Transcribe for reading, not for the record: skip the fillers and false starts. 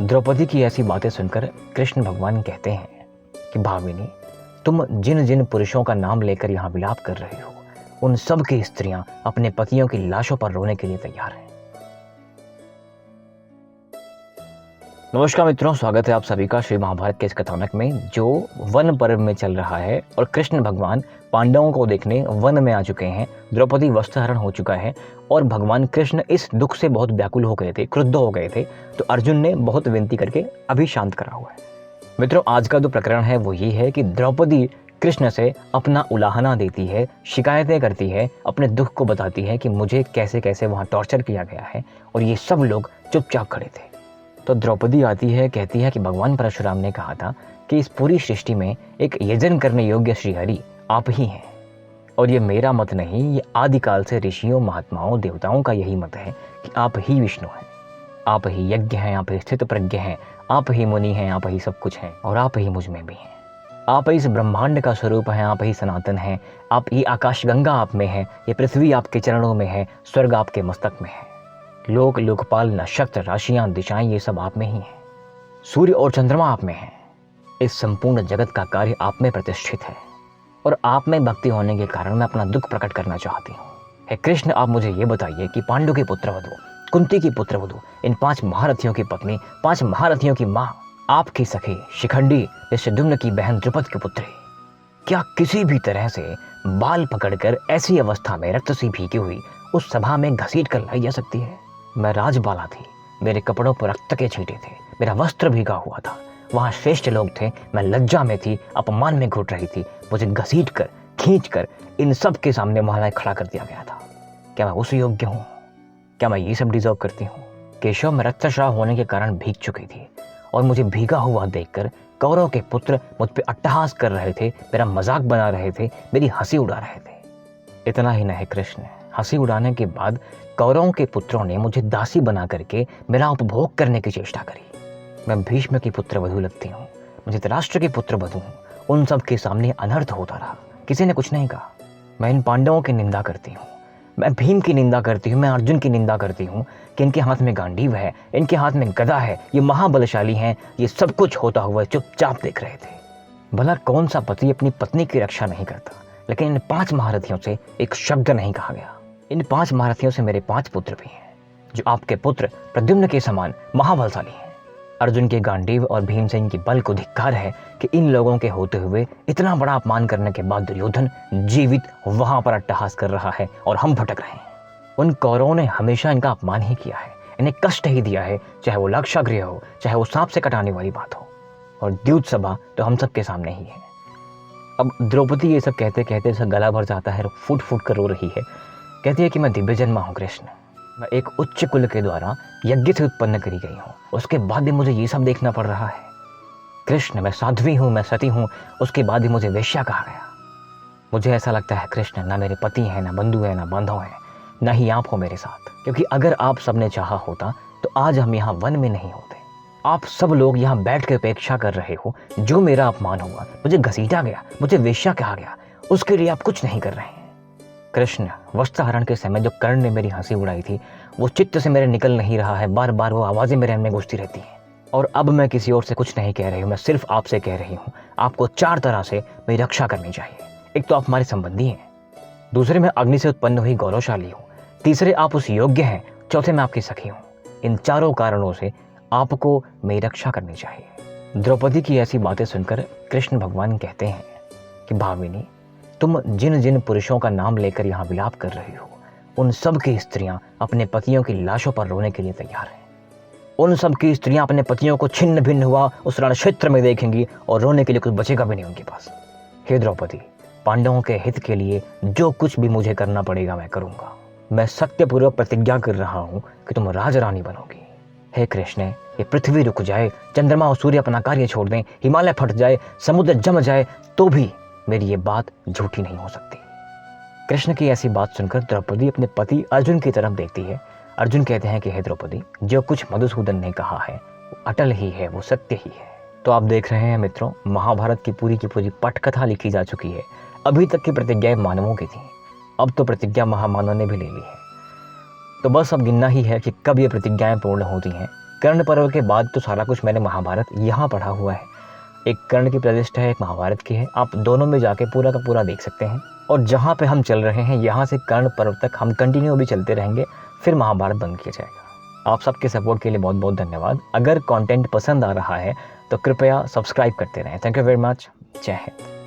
द्रौपदी की ऐसी बातें सुनकर कृष्ण भगवान कहते हैं कि भामिनी, तुम जिन जिन पुरुषों का नाम लेकर यहाँ विलाप कर रहे हो, उन सब की स्त्रियां अपने पतियों की लाशों पर रोने के लिए तैयार हैं। नमस्कार मित्रों, स्वागत है आप सभी का श्री महाभारत के इस कथानक में जो वन पर्व में चल रहा है। और कृष्ण भगवान पांडवों को देखने वन में आ चुके हैं। द्रौपदी वस्त्रहरण हो चुका है और भगवान कृष्ण इस दुख से बहुत व्याकुल हो गए थे, क्रुद्ध हो गए थे। तो अर्जुन ने बहुत विनती करके अभी शांत करा हुआ है। मित्रों, आज का जो प्रकरण है वो ये है कि द्रौपदी कृष्ण से अपना उलाहना देती है, शिकायतें करती है, अपने दुख को बताती है कि मुझे कैसे कैसे वहाँ टॉर्चर किया गया है और ये सब लोग चुपचाप खड़े थे। तो द्रौपदी आती है, कहती है कि भगवान परशुराम ने कहा था कि इस पूरी सृष्टि में एक यजन करने योग्य श्रीहरि आप ही हैं। और ये मेरा मत नहीं, ये आदिकाल से ऋषियों, महात्माओं, देवताओं का यही मत है कि आप ही विष्णु हैं, आप ही यज्ञ हैं, आप ही स्थित प्रज्ञ हैं, आप ही मुनि हैं, आप ही सब कुछ हैं और आप ही मुझ में भी हैं। आप इस ब्रह्मांड का स्वरूप हैं, आप ही सनातन हैं, आप ही आकाश गंगा आप में है, ये पृथ्वी आपके चरणों में है, स्वर्ग आपके मस्तक में है, लोक, लोकपाल, नक्षत्र, राशियां, दिशाएं, ये सब आप में ही हैं। सूर्य और चंद्रमा आप में हैं। इस संपूर्ण जगत का कार्य आप में प्रतिष्ठित है और आप में भक्ति होने के कारण मैं अपना दुख प्रकट करना चाहती हूँ। हे कृष्ण, आप मुझे ये बताइए कि पांडु के पुत्रवधू, कुंती की पुत्रवधू, इन 5 महारथियों की पत्नी, 5 महारथियों की माँ, आपकी सखी शिखंडी, शल्युम्न की बहन द्रुपद की पुत्री, क्या किसी भी तरह से बाल पकड़कर ऐसी अवस्था में रक्त सी भीगी हुई उस सभा में घसीट कर लाई जा सकती है? मैं राजबाला थी, मेरे कपड़ों पर रक्त के छींटे थे, मेरा वस्त्र भीगा हुआ था, वहां श्रेष्ठ लोग थे, मैं लज्जा में थी, अपमान में घुट रही थी, मुझे घसीट कर, खींच कर इन सब के सामने वहां खड़ा कर दिया गया था। क्या मैं उस योग्य हूँ? क्या मैं ये सब डिजर्व करती हूँ? केशव में रक्तस्राव होने के कारण भीग चुकी थी और मुझे भीगा हुआ देखकर कौरव के पुत्र मुझ पर अट्टहास कर रहे थे, मेरा मजाक बना रहे थे, मेरी हंसी उड़ा रहे थे। इतना ही नहीं कृष्ण, हंसी उड़ाने के बाद कौरवों के पुत्रों ने मुझे दासी बना करके मेरा उपभोग करने की चेष्टा करी। मैं भीष्म की पुत्रवधू लगती हूँ, मुझे धृतराष्ट्र की पुत्रवधू हूँ। उन सब के सामने अनर्थ होता रहा, किसी ने कुछ नहीं कहा। मैं इन पांडवों की निंदा करती हूँ, मैं भीम की निंदा करती हूँ, मैं अर्जुन की निंदा करती हूँ कि इनके हाथ में गांडीव है, इनके हाथ में गदा है, ये महाबलशाली हैं। ये सब कुछ होता हुआ चुपचाप देख रहे थे। भला कौन सा पति अपनी पत्नी की रक्षा नहीं करता? लेकिन इन 5 महारथियों से एक शब्द नहीं कहा गया। इन 5 महारथियों से मेरे 5 पुत्र भी हैं, जो आपके पुत्र प्रद्युम्न के समान महाबलशाली हैं। अर्जुन के गांडीव और भीमसेन की बल को धिक्कार है कि इन लोगों के होते हुए इतना बड़ा अपमान करने के बाद दुर्योधन जीवित वहां पर अट्टहास कर रहा है और हम भटक रहे हैं। उन कौरवों ने हमेशा इनका अपमान ही किया है, इन्हें कष्ट ही दिया है, चाहे वो लाक्षागृह हो, चाहे वो सांप से कटाने वाली बात हो, और द्यूत सभा तो हम सबके सामने ही है। अब द्रौपदी ये सब कहते कहते इसका गला भर जाता है, फूट फूट कर रो रही है। कहती है कि मैं दिव्य जन्मा हूँ कृष्ण, मैं एक उच्च कुल के द्वारा यज्ञ से उत्पन्न करी गई हूँ, उसके बाद भी मुझे ये सब देखना पड़ रहा है। कृष्ण, मैं साध्वी हूँ, मैं सती हूँ, उसके बाद भी मुझे वेश्या कहा गया। मुझे ऐसा लगता है कृष्ण, ना मेरे पति हैं, ना बंधु हैं, ना बांधव हैं, ना ही आप हो मेरे साथ। क्योंकि अगर आप सबने चाहा होता तो आज हम यहाँ वन में नहीं होते। आप सब लोग यहाँ बैठ कर अपेक्षा कर रहे हो। जो मेरा अपमान हुआ, मुझे घसीटा गया, मुझे वेश्या कहा गया, उसके लिए आप कुछ नहीं कर रहे हैं। कृष्ण, वस्त्रहरण के समय जो कर्ण ने मेरी हंसी उड़ाई थी, वो चित्त से मेरे निकल नहीं रहा है। बार बार वो आवाज़ें मेरे मन में गूंजती रहती हैं। और अब मैं किसी और से कुछ नहीं कह रही हूँ, मैं सिर्फ आपसे कह रही हूँ। आपको 4 तरह से मेरी रक्षा करनी चाहिए। एक तो आप हमारे संबंधी हैं, दूसरे में अग्नि से उत्पन्न हुई गौरवशाली हूँ, तीसरे आप उस योग्य हैं, चौथे में आपकी सखी हूँ। इन चारों कारणों से आपको मेरी रक्षा करनी चाहिए। द्रौपदी की ऐसी बातें सुनकर कृष्ण भगवान कहते हैं कि भामिनी, तुम जिन जिन पुरुषों का नाम लेकर यहाँ विलाप कर रही हो, उन सब की स्त्रियां अपने पतियों की लाशों पर रोने के लिए तैयार हैं। उन सब की स्त्रियां अपने पतियों को छिन्न भिन्न हुआ उस रण क्षेत्र में देखेंगी और रोने के लिए कुछ बचेगा भी नहीं उनके पास। हे द्रौपदी, पांडवों के हित के लिए जो कुछ भी मुझे करना पड़ेगा मैं करूंगा। मैं सत्यपूर्वक प्रतिज्ञा कर रहा हूँ कि तुम राजरानी बनोगी। हे कृष्ण, ये पृथ्वी रुक जाए, चंद्रमा और सूर्य अपना कार्य छोड़ दें, हिमालय फट जाए, समुद्र जम जाए, तो भी मेरी ये बात झूठी नहीं हो सकती। कृष्ण की ऐसी बात सुनकर द्रौपदी अपने पति अर्जुन की तरफ देखती है। अर्जुन कहते हैं कि हे द्रौपदी, जो कुछ मधुसूदन ने कहा है वो अटल ही है, वो सत्य ही है। तो आप देख रहे हैं मित्रों, महाभारत की पूरी पटकथा लिखी जा चुकी है। अभी तक की प्रतिज्ञाएं मानवों की थी, अब तो प्रतिज्ञा महामानव ने भी ले ली है। तो बस अब गिनना ही है कि कब ये प्रतिज्ञाएं पूर्ण होती हैं। कर्ण पर्व के बाद तो सारा कुछ मैंने महाभारत यहाँ पढ़ा हुआ है। एक कर्ण की प्रतिष्ठा है, एक महाभारत की है। आप दोनों में जाके पूरा का पूरा देख सकते हैं। और जहाँ पे हम चल रहे हैं यहाँ से कर्ण पर्व तक हम कंटिन्यू भी चलते रहेंगे, फिर महाभारत बंद किया जाएगा। आप सबके सपोर्ट के लिए बहुत बहुत धन्यवाद। अगर कंटेंट पसंद आ रहा है तो कृपया सब्सक्राइब करते रहें। Thank you very much. जय हिंद।